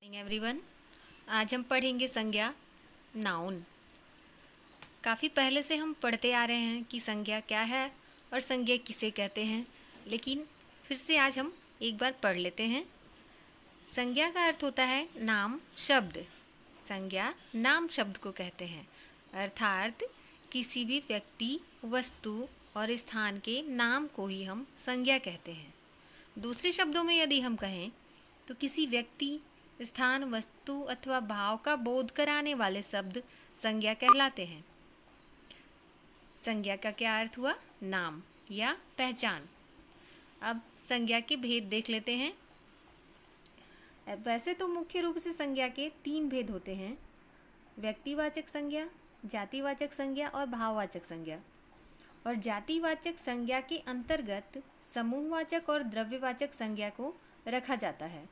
Everyone, आज हम पढ़ेंगे संज्ञा नाउन। काफ़ी पहले से हम पढ़ते आ रहे हैं कि संज्ञा क्या है और संज्ञा किसे कहते हैं, लेकिन फिर से आज हम एक बार पढ़ लेते हैं। संज्ञा का अर्थ होता है नाम शब्द। संज्ञा नाम शब्द को कहते हैं, अर्थात किसी भी व्यक्ति, वस्तु और स्थान के नाम को ही हम संज्ञा कहते हैं। दूसरे शब्दों में यदि हम कहें तो किसी व्यक्ति, स्थान, वस्तु अथवा भाव का बोध कराने वाले शब्द संज्ञा कहलाते हैं। संज्ञा का क्या अर्थ हुआ? नाम या पहचान। अब संज्ञा के भेद देख लेते हैं। वैसे तो मुख्य रूप से संज्ञा के 3 भेद होते हैं: व्यक्तिवाचक संज्ञा, जातिवाचक संज्ञा और भाववाचक संज्ञा। और जातिवाचक संज्ञा के अंतर्गत समूहवाचक और द्रव्यवाचक संज्ञा को रखा जाता है।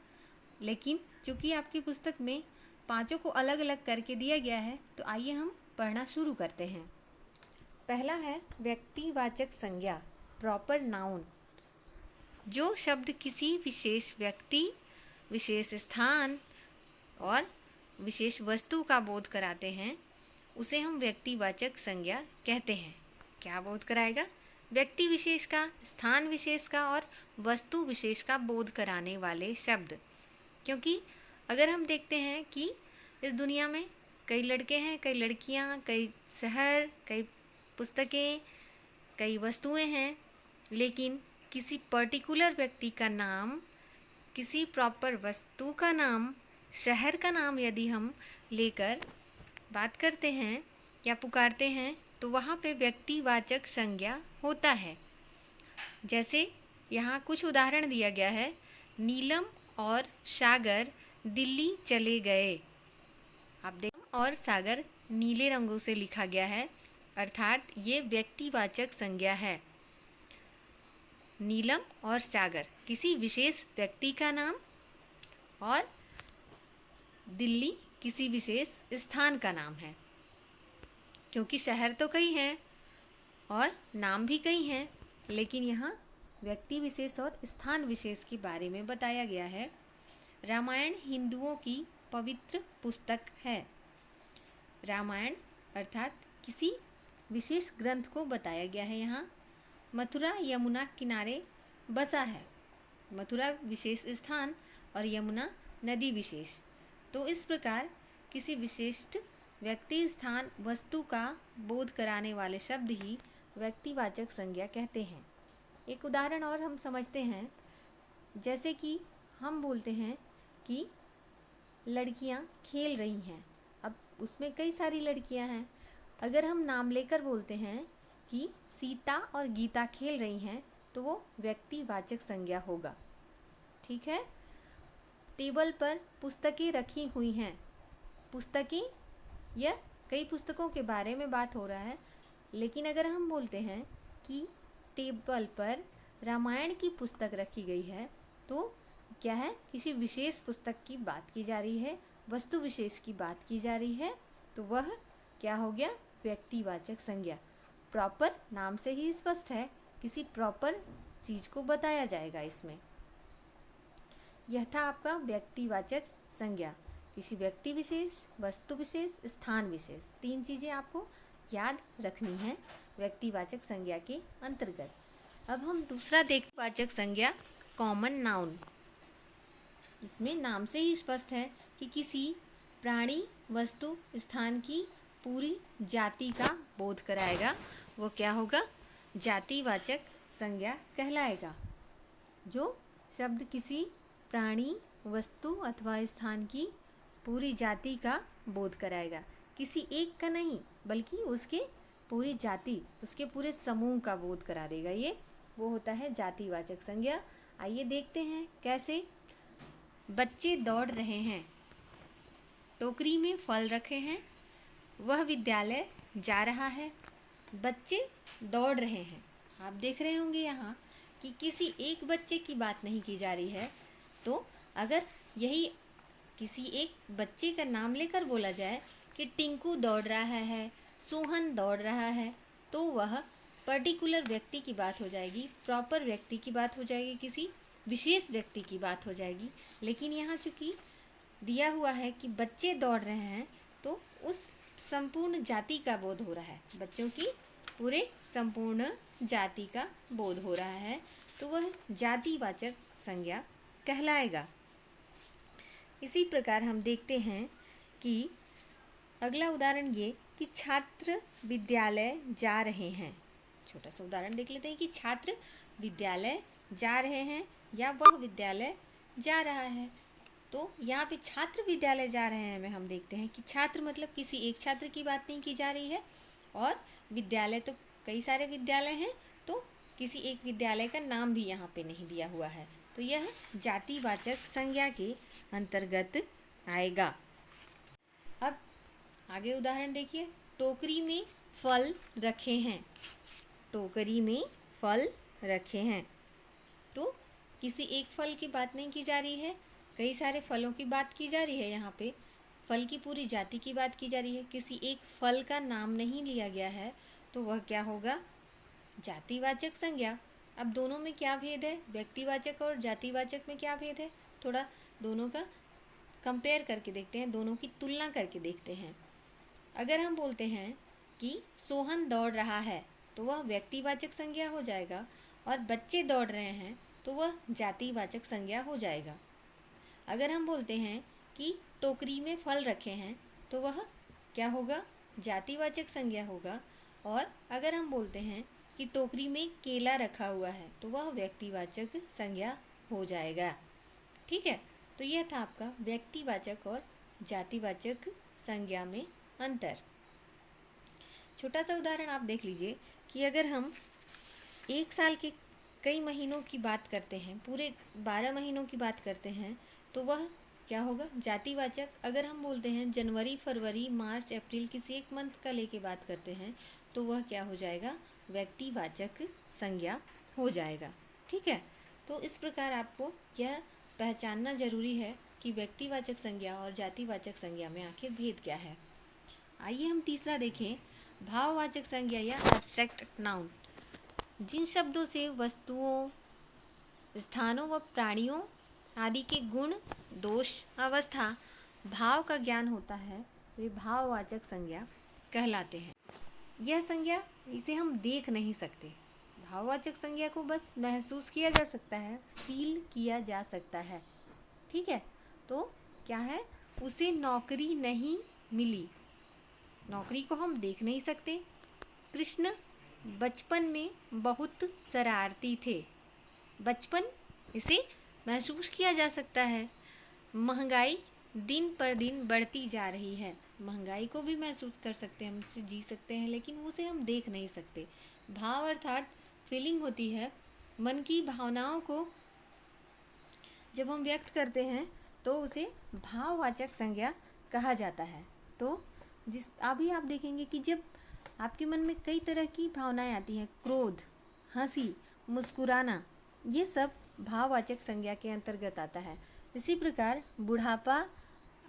लेकिन चूंकि आपकी पुस्तक में 5 को अलग अलग करके दिया गया है, तो आइए हम पढ़ना शुरू करते हैं। पहला है व्यक्तिवाचक संज्ञा, प्रॉपर नाउन। जो शब्द किसी विशेष व्यक्ति, विशेष स्थान और विशेष वस्तु का बोध कराते हैं, उसे हम व्यक्तिवाचक संज्ञा कहते हैं। क्या बोध कराएगा? व्यक्ति विशेष का, स्थान विशेष का और वस्तु विशेष का बोध कराने वाले शब्द। क्योंकि अगर हम देखते हैं कि इस दुनिया में कई लड़के हैं, कई लड़कियां, कई शहर, कई पुस्तकें, कई वस्तुएं हैं, लेकिन किसी पर्टिकुलर व्यक्ति का नाम, किसी प्रॉपर वस्तु का नाम, शहर का नाम यदि हम लेकर बात करते हैं या पुकारते हैं, तो वहाँ पे व्यक्तिवाचक संज्ञा होता है। जैसे यहाँ कुछ उदाहरण दिया गया है। नीलम और सागर दिल्ली चले गए। आप देखें, और सागर नीले रंगों से लिखा गया है, अर्थात ये व्यक्तिवाचक संज्ञा है। नीलम और सागर किसी विशेष व्यक्ति का नाम और दिल्ली किसी विशेष स्थान का नाम है। क्योंकि शहर तो कई हैं और नाम भी कई हैं, लेकिन यहाँ व्यक्ति विशेष और स्थान विशेष के बारे में बताया गया है। रामायण हिंदुओं की पवित्र पुस्तक है। रामायण अर्थात किसी विशेष ग्रंथ को बताया गया है। यहाँ मथुरा यमुना किनारे बसा है। मथुरा विशेष स्थान और यमुना नदी विशेष। तो इस प्रकार किसी विशिष्ट व्यक्ति, स्थान, वस्तु का बोध कराने वाले शब्द ही व्यक्तिवाचक संज्ञा कहते हैं। एक उदाहरण और हम समझते हैं। जैसे कि हम बोलते हैं कि लड़कियां खेल रही हैं। अब उसमें कई सारी लड़कियां हैं। अगर हम नाम लेकर बोलते हैं कि सीता और गीता खेल रही हैं, तो वो व्यक्तिवाचक संज्ञा होगा। ठीक है। टेबल पर पुस्तकें रखी हुई हैं। पुस्तकें या कई पुस्तकों के बारे में बात हो रहा है, लेकिन अगर हम बोलते हैं कि टेबल पर रामायण की पुस्तक रखी गई है, तो क्या है? किसी विशेष पुस्तक की बात की जा रही है, वस्तु विशेष की बात की जा रही है, तो वह क्या हो गया? व्यक्तिवाचक संज्ञा। प्रॉपर नाम से ही स्पष्ट है, किसी प्रॉपर चीज को बताया जाएगा इसमें। यह था आपका व्यक्तिवाचक संज्ञा। किसी व्यक्ति विशेष, वस्तु विशेष, स्थान विशेष, 3 चीजें आपको याद रखनी है व्यक्तिवाचक संज्ञा के अंतर्गत। अब हम दूसरा देखते वाचक संज्ञा, कॉमन नाउन। इसमें नाम से ही स्पष्ट है कि किसी प्राणी, वस्तु, स्थान की पूरी जाति का बोध कराएगा। वो क्या होगा? जातिवाचक संज्ञा कहलाएगा। जो शब्द किसी प्राणी, वस्तु अथवा स्थान की पूरी जाति का बोध कराएगा। किसी एक का नहीं, बल्कि उसके पूरी जाति, उसके पूरे समूह का बोध करा देगा। ये वो होता है जातिवाचक संज्ञा। आइए देखते हैं कैसे। बच्चे दौड़ रहे हैं। टोकरी में फल रखे हैं। वह विद्यालय जा रहा है। बच्चे दौड़ रहे हैं। आप देख रहे होंगे यहाँ कि किसी एक बच्चे की बात नहीं की जा रही है। तो अगर यही किसी एक बच्चे का नाम लेकर बोला जाए कि टिंकू दौड़ रहा है, सोहन दौड़ रहा है, तो वह पर्टिकुलर व्यक्ति की बात हो जाएगी, प्रॉपर व्यक्ति की बात हो जाएगी, किसी विशेष व्यक्ति की बात हो जाएगी। लेकिन यहाँ चूँकि दिया हुआ है कि बच्चे दौड़ रहे हैं तो उस संपूर्ण जाति का बोध हो रहा है, बच्चों की पूरे संपूर्ण जाति का बोध हो रहा है, तो वह जातिवाचक संज्ञा कहलाएगा। इसी प्रकार हम देखते हैं कि अगला उदाहरण ये कि छात्र विद्यालय जा रहे हैं। छोटा सा उदाहरण देख लेते हैं कि छात्र विद्यालय जा रहे हैं या वह विद्यालय जा रहा है। तो यहाँ पे छात्र विद्यालय जा रहे हैं में हम देखते हैं कि छात्र मतलब किसी एक छात्र की बात नहीं की जा रही है, और विद्यालय तो कई सारे विद्यालय हैं, तो किसी एक विद्यालय का नाम भी यहाँ पे नहीं दिया हुआ है, तो यह जातिवाचक संज्ञा के अंतर्गत आएगा। अब आगे उदाहरण देखिए, टोकरी में फल रखे हैं। टोकरी में फल रखे हैं, तो किसी एक फल की बात नहीं की जा रही है, कई सारे फलों की बात की जा रही है। यहाँ पे फल की पूरी जाति की बात की जा रही है, किसी एक फल का नाम नहीं लिया गया है, तो वह क्या होगा? जातिवाचक संज्ञा। अब दोनों में क्या भेद है? व्यक्तिवाचक और जातिवाचक में क्या भेद है? थोड़ा दोनों का कंपेयर करके देखते हैं, दोनों की तुलना करके देखते हैं। अगर हम बोलते हैं कि सोहन दौड़ रहा है, तो वह व्यक्तिवाचक संज्ञा हो जाएगा, और बच्चे दौड़ रहे हैं तो वह जातिवाचक संज्ञा हो जाएगा। अगर हम बोलते हैं कि टोकरी में फल रखे हैं, तो वह क्या होगा? जातिवाचक संज्ञा होगा। और अगर हम बोलते हैं कि टोकरी में केला रखा हुआ है, तो वह व्यक्तिवाचक संज्ञा हो जाएगा। ठीक है, तो यह था आपका व्यक्तिवाचक और जातिवाचक संज्ञा में अंतर। छोटा सा उदाहरण आप देख लीजिए कि अगर हम एक साल के कई महीनों की बात करते हैं, पूरे 12 महीनों की बात करते हैं, तो वह क्या होगा? जातिवाचक। अगर हम बोलते हैं जनवरी, फरवरी, मार्च, अप्रैल, किसी एक मंथ का लेके बात करते हैं, तो वह क्या हो जाएगा? व्यक्तिवाचक संज्ञा हो जाएगा। ठीक है, तो इस प्रकार आपको यह पहचानना जरूरी है कि व्यक्तिवाचक संज्ञा और जातिवाचक संज्ञा में आखिर भेद क्या है। आइए हम तीसरा देखें, भाववाचक संज्ञा या एब्स्ट्रैक्ट नाउन। जिन शब्दों से वस्तुओं, स्थानों व प्राणियों आदि के गुण, दोष, अवस्था, भाव का ज्ञान होता है, वे भाववाचक संज्ञा कहलाते हैं। यह संज्ञा, इसे हम देख नहीं सकते। भाववाचक संज्ञा को बस महसूस किया जा सकता है, फील किया जा सकता है। ठीक है, तो क्या है? उसे नौकरी नहीं मिली, नौकरी को हम देख नहीं सकते। कृष्ण बचपन में बहुत शरारती थे, बचपन इसे महसूस किया जा सकता है। महंगाई दिन पर दिन बढ़ती जा रही है, महंगाई को भी महसूस कर सकते हैं, हम उसे जी सकते हैं, लेकिन उसे हम देख नहीं सकते। भाव अर्थात फीलिंग होती है, मन की भावनाओं को जब हम व्यक्त करते हैं तो उसे भाववाचक संज्ञा कहा जाता है। तो अभी आप देखेंगे कि जब आपके मन में कई तरह की भावनाएं आती हैं, क्रोध, हंसी, मुस्कुराना, ये सब भाववाचक संज्ञा के अंतर्गत आता है। इसी प्रकार बुढ़ापा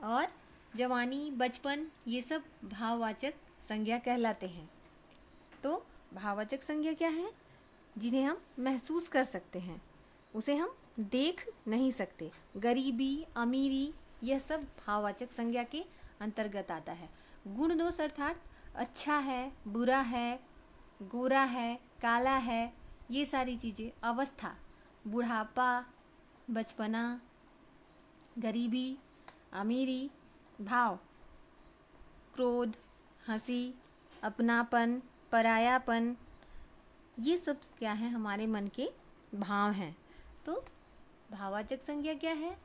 और जवानी, बचपन, ये सब भाववाचक संज्ञा कहलाते हैं। तो भाववाचक संज्ञा क्या है? जिन्हें हम महसूस कर सकते हैं, उसे हम देख नहीं सकते। गरीबी, अमीरी, यह सब भाववाचक संज्ञा के अंतर्गत आता है। गुण दोष अर्थात अच्छा है, बुरा है, गोरा है, काला है, ये सारी चीज़ें। अवस्था, बुढ़ापा, बचपना, गरीबी, अमीरी। भाव, क्रोध, हंसी, अपनापन, परायापन, ये सब क्या है? हमारे मन के भाव हैं। तो भाववाचक संज्ञा क्या है?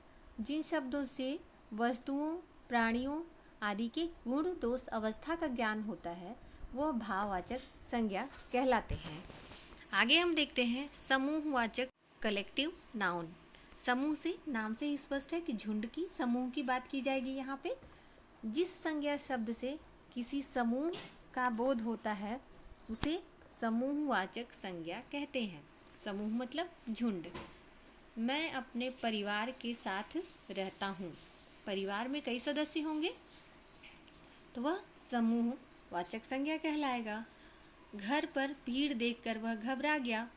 जिन शब्दों से वस्तुओं, प्राणियों आदि के गुण, दोष, अवस्था का ज्ञान होता है, वो भाववाचक संज्ञा कहलाते हैं। आगे हम देखते हैं समूहवाचक कलेक्टिव नाउन। समूह से, नाम से ही स्पष्ट है कि झुंड की, समूह की बात की जाएगी यहाँ पे। जिस संज्ञा शब्द से किसी समूह का बोध होता है, उसे समूहवाचक संज्ञा कहते हैं। समूह मतलब झुंड। मैं अपने परिवार के साथ रहता हूँ, परिवार में कई सदस्य होंगे, तो वह समूहवाचक संज्ञा कहलाएगा। घर पर भीड़ देखकर वह घबरा गया।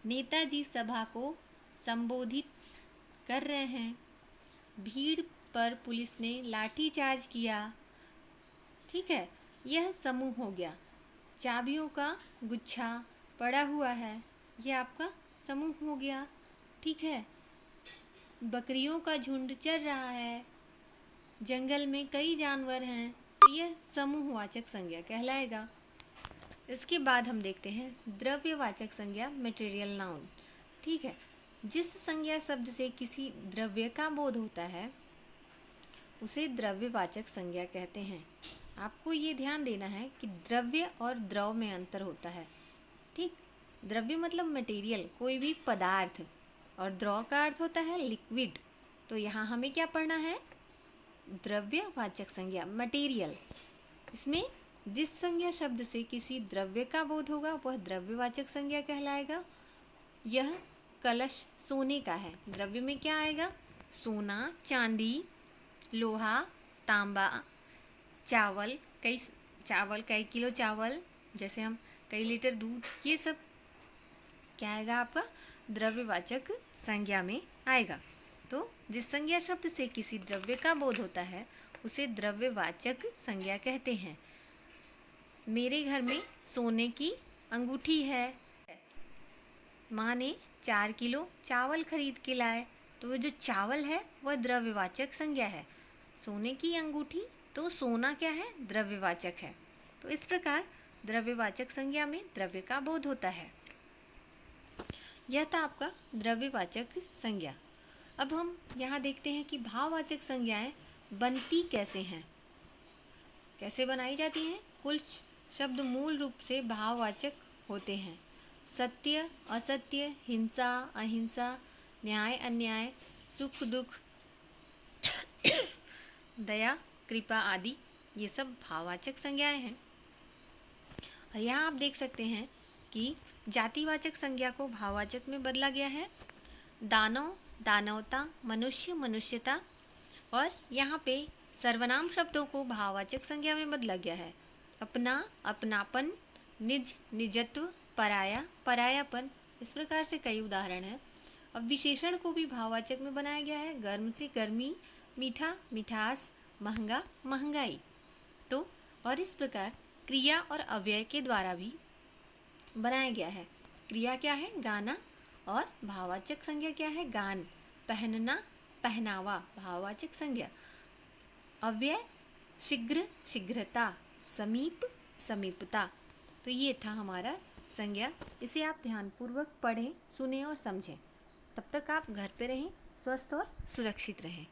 नेताजी सभा को संबोधित कर रहे हैं। भीड़ पर पुलिस ने लाठी चार्ज किया। ठीक है, यह समूह हो गया। चाबियों का गुच्छा पड़ा हुआ है, यह आपका समूह हो गया। ठीक है, बकरियों का झुंड चल रहा है, जंगल में कई जानवर हैं, तो यह समूहवाचक संज्ञा कहलाएगा। इसके बाद हम देखते हैं द्रव्यवाचक संज्ञा, मटेरियल नाउन। ठीक है, जिस संज्ञा शब्द से किसी द्रव्य का बोध होता है उसे द्रव्यवाचक संज्ञा कहते हैं। आपको ये ध्यान देना है कि द्रव्य और द्रव में अंतर होता है। ठीक, द्रव्य मतलब मटेरियल, कोई भी पदार्थ, और द्रव का अर्थ होता है लिक्विड। तो यहाँ हमें क्या पढ़ना है? द्रव्यवाचक संज्ञा, मटेरियल। इसमें जिस संज्ञा शब्द से किसी द्रव्य का बोध होगा वह द्रव्यवाचक संज्ञा कहलाएगा। यह कलश सोने का है, द्रव्य में क्या आएगा? सोना, चांदी, लोहा, तांबा, चावल, कई किलो चावल, जैसे हम कई लीटर दूध, ये सब क्या आएगा आपका? द्रव्यवाचक संज्ञा में आएगा। तो जिस संज्ञा शब्द से किसी द्रव्य का बोध होता है उसे द्रव्यवाचक संज्ञा कहते हैं। मेरे घर में सोने की अंगूठी है। माँ ने 4 किलो चावल खरीद के लाए, तो वो जो चावल है वह द्रव्यवाचक संज्ञा है। सोने की अंगूठी, तो सोना क्या है? द्रव्यवाचक है। तो इस प्रकार द्रव्यवाचक संज्ञा में द्रव्य का बोध होता है। यह था आपका द्रव्यवाचक संज्ञा। अब हम यहाँ देखते हैं कि भाववाचक संज्ञाएं बनती कैसे हैं, कैसे बनाई जाती हैं। कुल शब्द मूल रूप से भाववाचक होते हैं। सत्य, असत्य, हिंसा, अहिंसा, न्याय, अन्याय, सुख, दुख, दया, कृपा आदि, ये सब भाववाचक संज्ञाएं हैं। और यहाँ आप देख सकते हैं कि जातिवाचक संज्ञा को भाववाचक में बदला गया है। दानव, दानवता, मनुष्य, मनुष्यता, और यहाँ पे सर्वनाम शब्दों को भाववाचक संज्ञा में बदला गया है। अपना, अपनापन, निज, निजत्व, पराया, परायापन, इस प्रकार से कई उदाहरण हैं। अब विशेषण को भी भाववाचक में बनाया गया है। गर्म से गर्मी, मीठा, मिठास, महंगा, महंगाई। तो और इस प्रकार क्रिया और अव्यय के द्वारा भी बनाया गया है। क्रिया क्या है? गाना, और भाववाचक संज्ञा क्या है? गान। पहनना, पहनावा, भाववाचक संज्ञा। अव्यय शीघ्र, शीघ्रता, समीप, समीपता। तो ये था हमारा संज्ञा। इसे आप ध्यानपूर्वक पढ़ें, सुनें और समझें। तब तक आप घर पे रहें, स्वस्थ और सुरक्षित रहें।